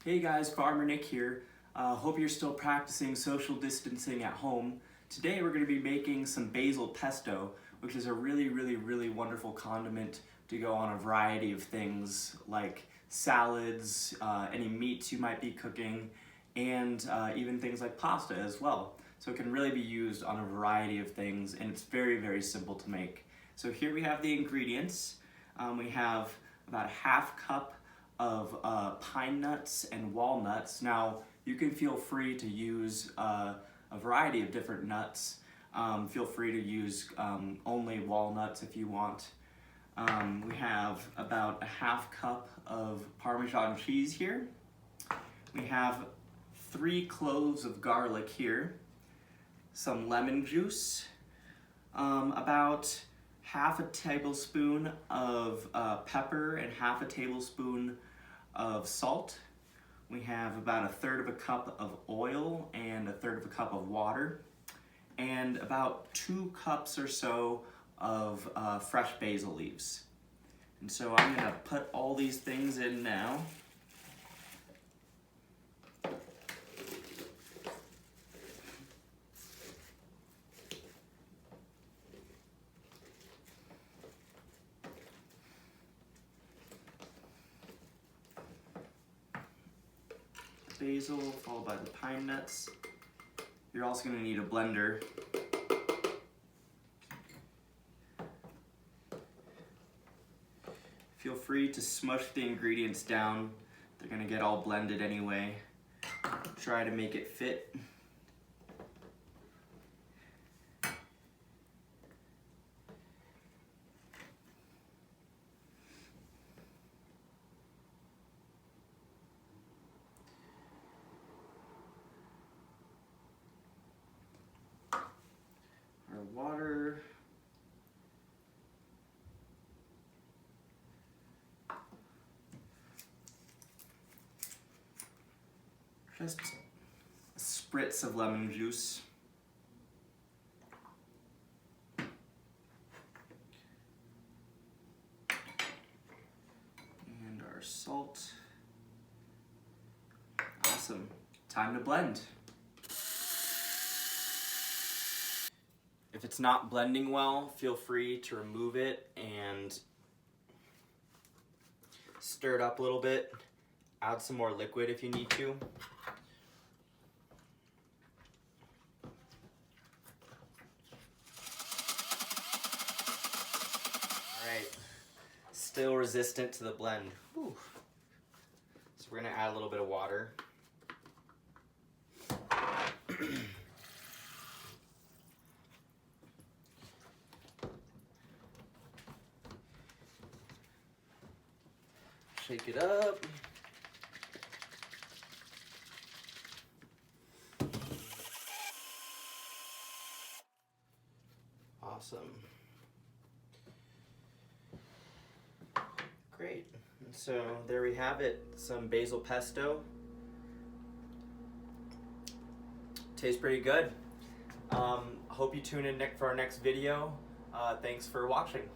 Hey guys, Farmer Nick here. Hope you're still practicing social distancing at home. Today we're going to be making some basil pesto, which is a really wonderful condiment to go on a variety of things like salads, any meats you might be cooking, and even things like pasta as well. So it can really be used on a variety of things, and it's very simple to make. So here we have the ingredients. We have about a half cup of pine nuts and walnuts. Now you can feel free to use a variety of different nuts. Feel free to use only walnuts if you want. We have about a half cup of Parmesan cheese here. We have 3 cloves of garlic here, some lemon juice, about half a tablespoon of pepper and half a tablespoon of salt. We have about 1/3 cup of oil and 1/3 cup of water, and about 2 cups or so of fresh basil leaves. And so I'm gonna put all these things in now. Basil, followed by the pine nuts. You're also going to need a blender. Feel free to smush the ingredients down. They're going to get all blended anyway. Try to make it fit. Water. Just a spritz of lemon juice. And our salt. Awesome. Time to blend. If it's not blending well, feel free to remove it and stir it up a little bit. Add some more liquid if you need to. Alright, still resistant to the blend. Whew. So we're gonna add a little bit of water. Shake it up. Awesome. Great. And so there we have it, some basil pesto. Tastes pretty good. Hope you tune in for our next video. Thanks for watching.